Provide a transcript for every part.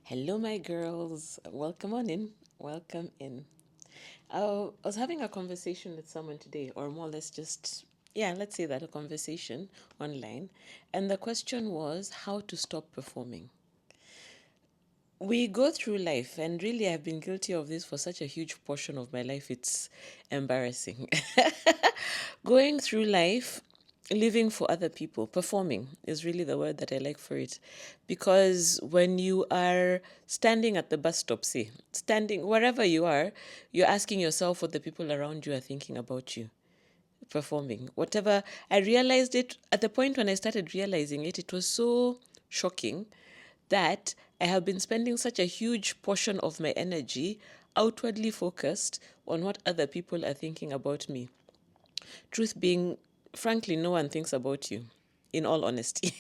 Hello, my girls. Welcome on in. Welcome in. I was having a conversation with someone today, or more or less just, yeah, let's say that a conversation online. And the question was how to stop performing. We go through life, and really, I've been guilty of this for such a huge portion of my life. It's embarrassing. Going through life, living for other people, performing is really the word that I like for it. Because when you are standing at the bus stop, say, standing wherever you are, you're asking yourself what the people around you are thinking about you performing. Whatever, I realized it at the point when I started realizing it, it was so shocking that I have been spending such a huge portion of my energy outwardly focused on what other people are thinking about me. Truth being, frankly, no one thinks about you, in all honesty.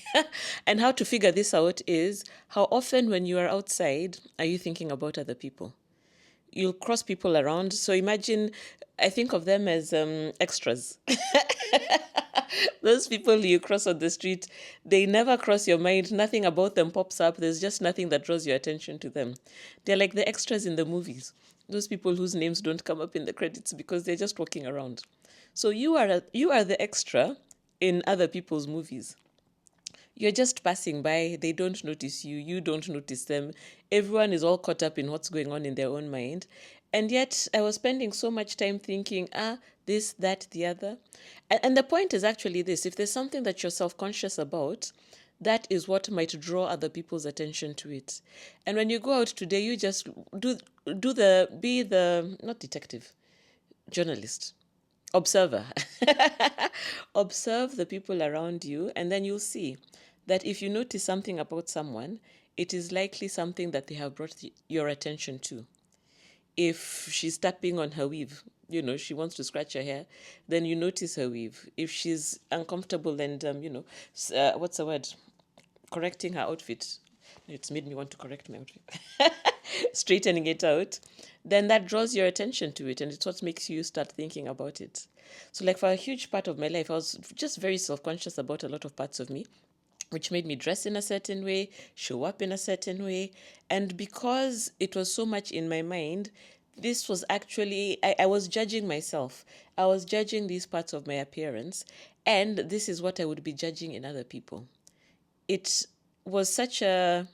And how to figure this out is how often when you are outside are you thinking about other people? You'll cross people around. So imagine, I think of them as extras. Those people you cross on the street, they never cross your mind. Nothing about them pops up. There's just nothing that draws your attention to them. They're like the extras in the movies. Those people whose names don't come up in the credits because they're just walking around. So you are the extra in other people's movies. You're just passing by, they don't notice you, you don't notice them. Everyone is all caught up in what's going on in their own mind. And yet, I was spending so much time thinking, this, that, the other. And the point is actually this: if there's something that you're self conscious about, that is what might draw other people's attention to it. And when you go out today, you just be the, not detective, journalist, observer. Observe the people around you, and then you'll see that if you notice something about someone, it is likely something that they have brought your attention to. If she's tapping on her weave, she wants to scratch her hair, then you notice her weave. If she's uncomfortable and, what's the word? Correcting her outfit. It's made me want to correct my outfit. Straightening it out, then that draws your attention to it, and it's what makes you start thinking about it. So, like for a huge part of my life, I was just very self conscious about a lot of parts of me, which made me dress in a certain way, show up in a certain way. And because it was so much in my mind, this was actually, I was judging myself. I was judging these parts of my appearance, and this is what I would be judging in other people. It was such a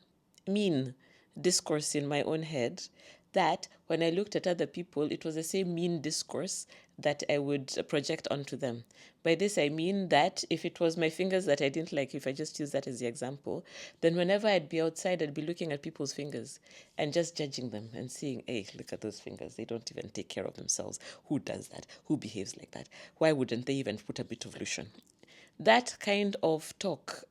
mean discourse in my own head that when I looked at other people, it was the same mean discourse that I would project onto them. By this, I mean that if it was my fingers that I didn't like, if I just use that as the example, then whenever I'd be outside, I'd be looking at people's fingers and just judging them and seeing, hey, look at those fingers. They don't even take care of themselves. Who does that? Who behaves like that? Why wouldn't they even put a bit of lotion? That kind of talk,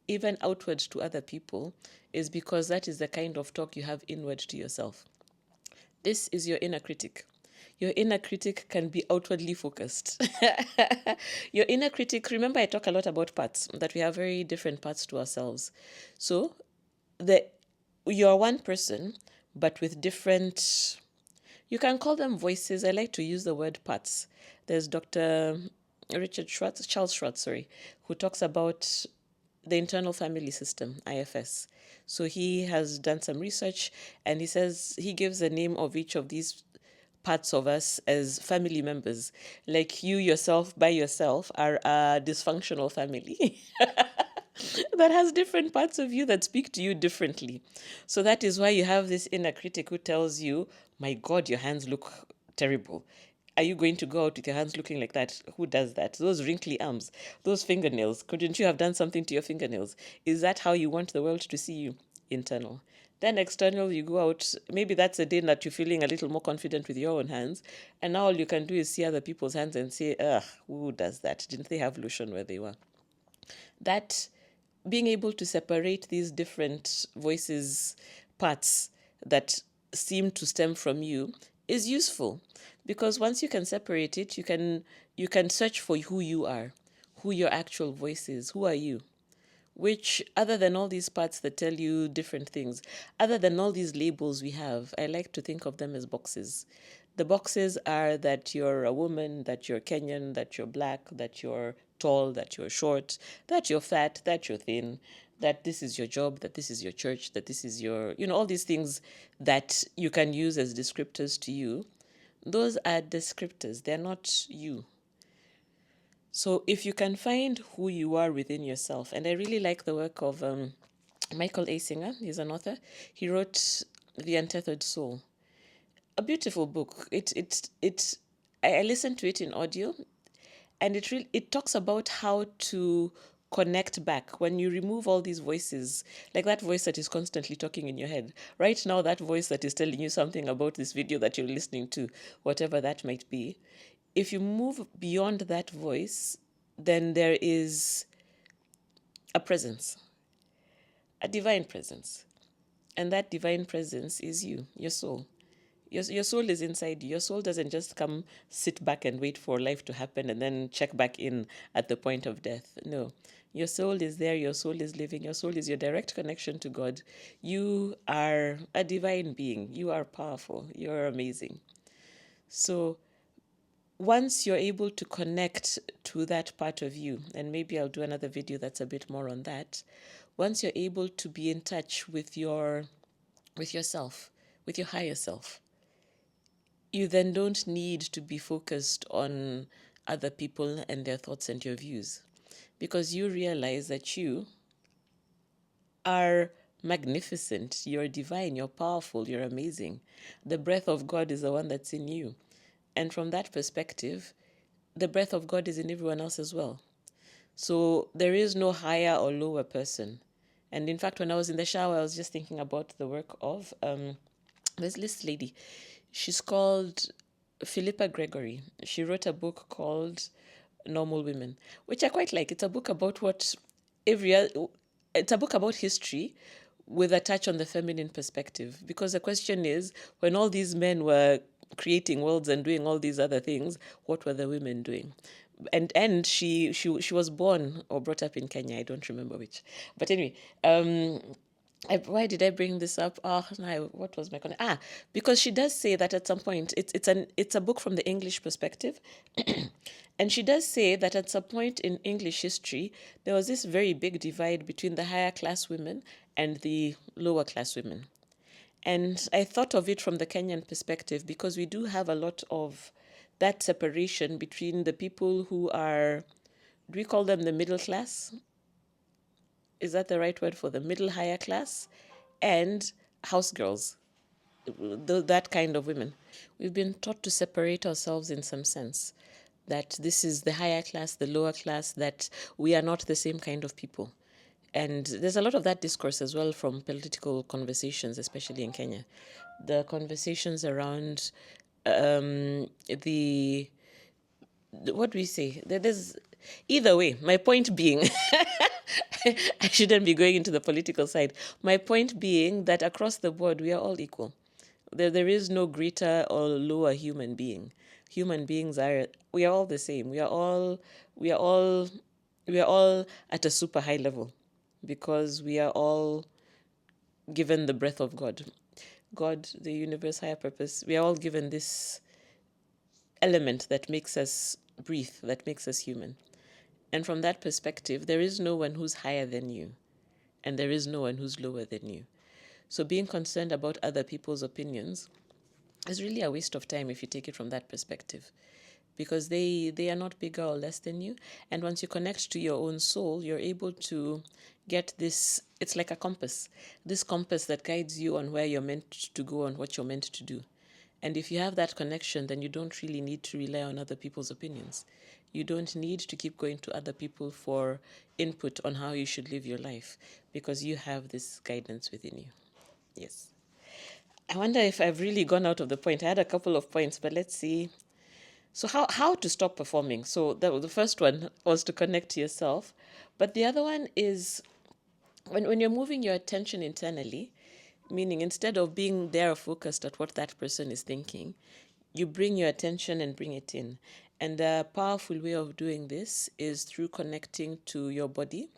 even outward to other people, is because that is the kind of talk you have inward to yourself. This is your inner critic. Your inner critic can be outwardly focused. Your inner critic, remember I talk a lot about parts, that we have very different parts to ourselves. So you're one person, but with different, you can call them voices. I like to use the word parts. There's Dr. Charles Schwartz, who talks about the internal family system, IFS. So he has done some research, and he says he gives the name of each of these parts of us as family members. Like you yourself by yourself are a dysfunctional family that has different parts of you that speak to you differently. So that is why you have this inner critic who tells you, my God, your hands look terrible. Are you going to go out with your hands looking like that? Who does that? Those wrinkly arms, those fingernails. Couldn't you have done something to your fingernails? Is that how you want the world to see you? Internal. Then external, you go out. Maybe that's a day that you're feeling a little more confident with your own hands. And now all you can do is see other people's hands and say, ugh, who does that? Didn't they have lotion where they were? That being able to separate these different voices, parts that seem to stem from you is useful, because once you can separate it, you can search for who you are, who your actual voice is. Who are you? Which, other than all these parts that tell you different things, other than all these labels we have, I like to think of them as boxes. The boxes are that you're a woman, that you're Kenyan, that you're black, that you're tall, that you're short, that you're fat, that you're thin, that this is your job, that this is your church, that this is your, all these things that you can use as descriptors to you, those are descriptors. They're not you. So if you can find who you are within yourself, and I really like the work of Michael A. Singer, he's an author. He wrote The Untethered Soul, a beautiful book. I listened to it in audio, and it talks about how to connect back when you remove all these voices, like that voice that is constantly talking in your head. Right now, that voice that is telling you something about this video that you're listening to, whatever that might be. If you move beyond that voice, then there is a presence, a divine presence. And that divine presence is you, your soul. Your soul is inside you. Your soul doesn't just come, sit back and wait for life to happen and then check back in at the point of death. No. Your soul is there. Your soul is living. Your soul is your direct connection to God. You are a divine being. You are powerful. You're amazing. So once you're able to connect to that part of you, and maybe I'll do another video that's a bit more on that, once you're able to be in touch with yourself, with your higher self, you then don't need to be focused on other people and their thoughts and your views, because you realize that you are magnificent, you're divine, you're powerful, you're amazing. The breath of God is the one that's in you. And from that perspective, the breath of God is in everyone else as well. So there is no higher or lower person. And in fact, when I was in the shower, I was just thinking about the work of there's this lady. She's called Philipa Gregory. She wrote a book called Normal Women, which I quite like. It's a book about it's a book about history with a touch on the feminine perspective. Because the question is, when all these men were creating worlds and doing all these other things, what were the women doing? And she was born or brought up in Kenya. I don't remember which. But anyway, why did I bring this up? Oh, no, what was my comment? Because she does say that at some point, it's a book from the English perspective. And she does say that at some point in English history, there was this very big divide between the higher class women and the lower class women. And I thought of it from the Kenyan perspective because we do have a lot of that separation between the people who are, do we call them the middle class? Is that the right word for the middle higher class? And house girls, that kind of women. We've been taught to separate ourselves in some sense, that this is the higher class, the lower class, that we are not the same kind of people. And there's a lot of that discourse as well from political conversations, especially in Kenya. The conversations around what do we say? There's either way. My point being, I shouldn't be going into the political side. My point being that across the board, we are all equal. There is no greater or lower human being. Human beings we are all the same. We are all at a super high level because we are all given the breath of God. God, the universe, higher purpose. We are all given this element that makes us breathe, that makes us human. And from that perspective, there is no one who's higher than you, and there is no one who's lower than you. So being concerned about other people's opinions is really a waste of time if you take it from that perspective, because they are not bigger or less than you. And once you connect to your own soul, you're able to get this, it's like a compass, this compass that guides you on where you're meant to go and what you're meant to do. And if you have that connection, then you don't really need to rely on other people's opinions. You don't need to keep going to other people for input on how you should live your life, because you have this guidance within you. Yes. I wonder if I've really gone out of the point. I had a couple of points, but let's see. So how to stop performing? So the first one was to connect to yourself. But the other one is when you're moving your attention internally, meaning instead of being there focused at what that person is thinking, you bring your attention and bring it in. And a powerful way of doing this is through connecting to your body,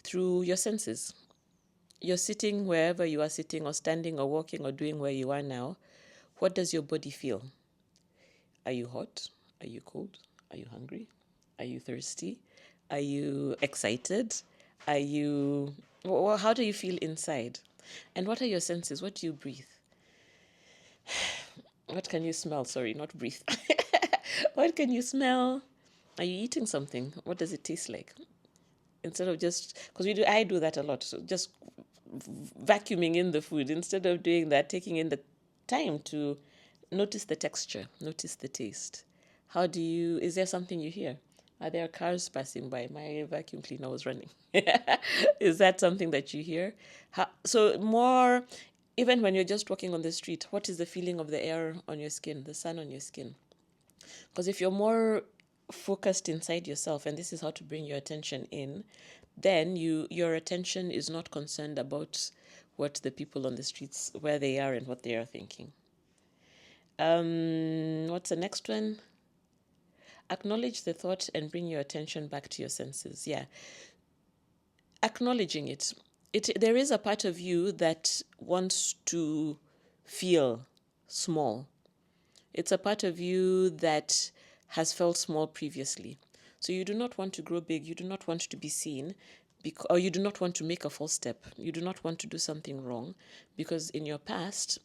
through your senses. You're sitting wherever you are sitting, or standing or walking or doing where you are now. What does your body feel? Are you hot? Are you cold? Are you hungry? Are you thirsty? Are you excited? Are you How do you feel inside? And what are your senses? What do you breathe? What can you smell? Sorry, not breathe. What can you smell? Are you eating something? What does it taste like? Instead of just, because I do that a lot. So just vacuuming in the food, instead of doing that, taking in the time to notice the texture, notice the taste. Is there something you hear? Are there cars passing by? My vacuum cleaner was running. Is that something that you hear? So more, even when you're just walking on the street, what is the feeling of the air on your skin, the sun on your skin? Because if you're more focused inside yourself, and this is how to bring your attention in, then your attention is not concerned about what the people on the streets, where they are and what they are thinking. What's the next one? Acknowledge the thought and bring your attention back to your senses. Yeah. Acknowledging it. There is a part of you that wants to feel small. It's a part of you that has felt small previously. So you do not want to grow big. You do not want to be seen, or you do not want to make a false step. You do not want to do something wrong, because in your past,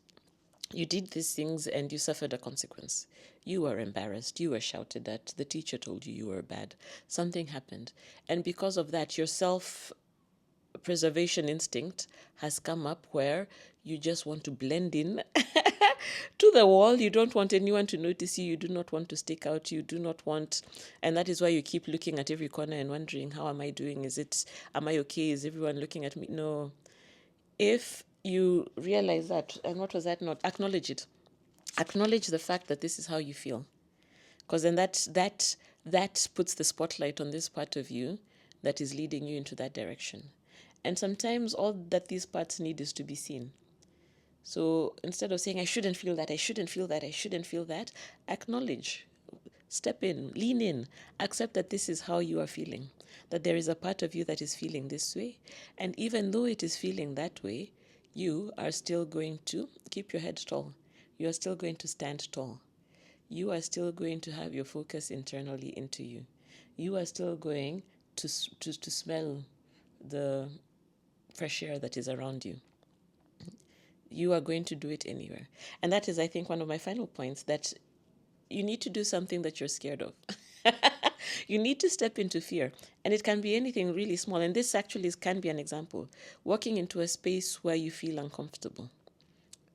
you did these things and you suffered a consequence. You were embarrassed. You were shouted at. The teacher told you were bad. Something happened. And because of that, your self-preservation instinct has come up where you just want to blend in to the wall. You don't want anyone to notice you. You do not want to stick out. You do not want, and that is why you keep looking at every corner and wondering, how am I doing? Am I okay? Is everyone looking at me? No. If you realize that, and what was that not? Acknowledge it. Acknowledge the fact that this is how you feel. Because then that puts the spotlight on this part of you that is leading you into that direction. And sometimes all that these parts need is to be seen. So instead of saying, I shouldn't feel that, I shouldn't feel that, I shouldn't feel that, acknowledge, step in, lean in, accept that this is how you are feeling, that there is a part of you that is feeling this way. And even though it is feeling that way, you are still going to keep your head tall. You are still going to stand tall. You are still going to have your focus internally into you. You are still going to smell the fresh air that is around you. You are going to do it anywhere. And that is, I think, one of my final points, that you need to do something that you're scared of. You need to step into fear. And it can be anything really small. And this actually can be an example. Walking into a space where you feel uncomfortable.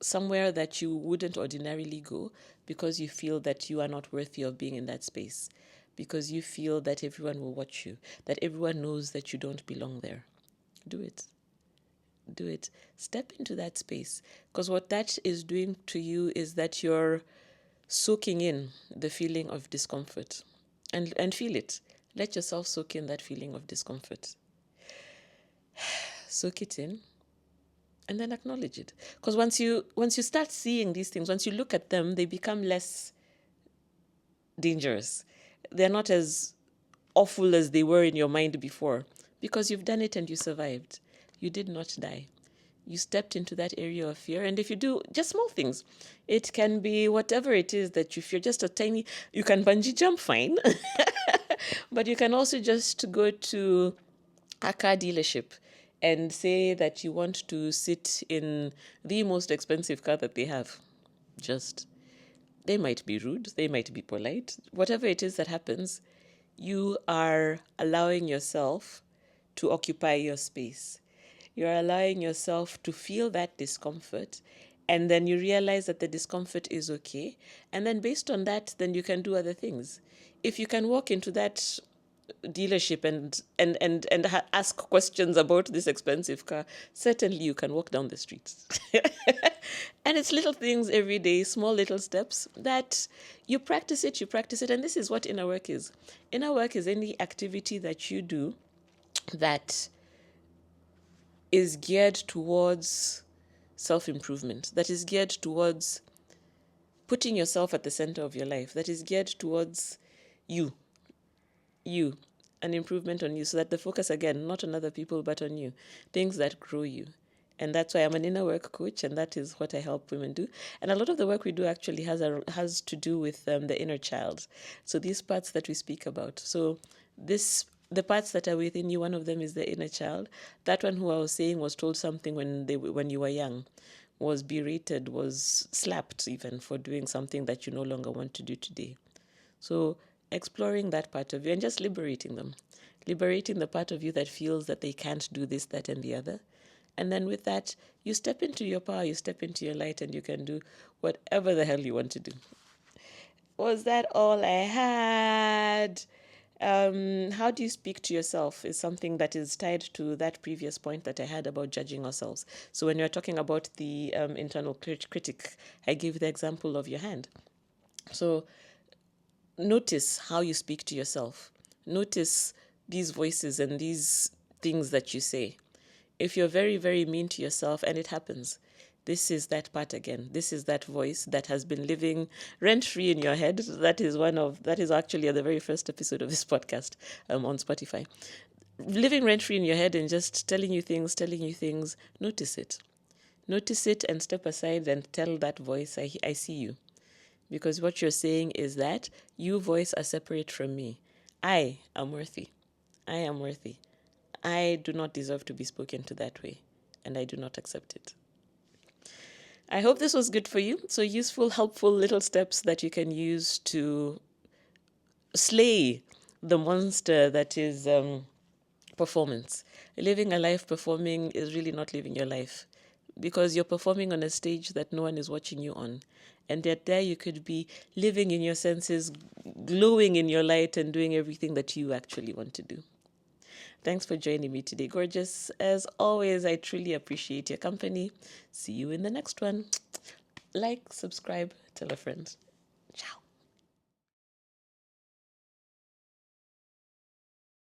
Somewhere that you wouldn't ordinarily go because you feel that you are not worthy of being in that space. Because you feel that everyone will watch you. That everyone knows that you don't belong there. Do it. Do it. Step into that space. Because what that is doing to you is that you're soaking in the feeling of discomfort. And feel it. Let yourself soak in that feeling of discomfort. Soak it in. And then acknowledge it. Because once you start seeing these things, once you look at them, they become less dangerous. They're not as awful as they were in your mind before. Because you've done it and you survived. You did not die. You stepped into that area of fear. And if you do just small things, it can be whatever it is that you fear, just you can bungee jump, fine. But you can also just go to a car dealership and say that you want to sit in the most expensive car that they have. They might be rude, they might be polite. Whatever it is that happens, you are allowing yourself to occupy your space. You're allowing yourself to feel that discomfort, and then you realize that the discomfort is okay. And then based on that, then you can do other things. If you can walk into that dealership and ask questions about this expensive car, certainly you can walk down the streets. And it's little things every day, small little steps that you practice it. And this is what inner work is. Inner work is any activity that you do that is geared towards self-improvement, that is geared towards putting yourself at the center of your life, that is geared towards you, an improvement on you, so that the focus, again, not on other people, but on you, things that grow you. And that's why I'm an inner work coach, and that is what I help women do. And a lot of the work we do actually has to do with the inner child. So these parts that we speak about. So this the parts that are within you, one of them is the inner child. That one who I was saying was told something when you were young, was berated, was slapped even for doing something that you no longer want to do today. So exploring that part of you and just liberating them. Liberating the part of you that feels that they can't do this, that, and the other. And then with that, you step into your power, you step into your light, and you can do whatever the hell you want to do. Was that all I had? How do you speak to yourself is something that is tied to that previous point that I had about judging ourselves. So when you're talking about the internal critic, I gave the example of your hand. So notice how you speak to yourself. Notice these voices and these things that you say. If you're very, very mean to yourself, and it happens, this is that part again. This is that voice that has been living rent-free in your head. That is actually the very first episode of this podcast on Spotify. Living rent-free in your head and just telling you things. Notice it. Notice it and step aside and tell that voice, I see you. Because what you're saying is that you, voice, are separate from me. I am worthy. I am worthy. I do not deserve to be spoken to that way, and I do not accept it. I hope this was good for you. So useful, helpful little steps that you can use to slay the monster that is performance. Living a life performing is really not living your life, because you're performing on a stage that no one is watching you on. And yet there you could be living in your senses, glowing in your light, and doing everything that you actually want to do. Thanks for joining me today, gorgeous. As always, I truly appreciate your company. See you in the next one. Like, subscribe, tell a friend.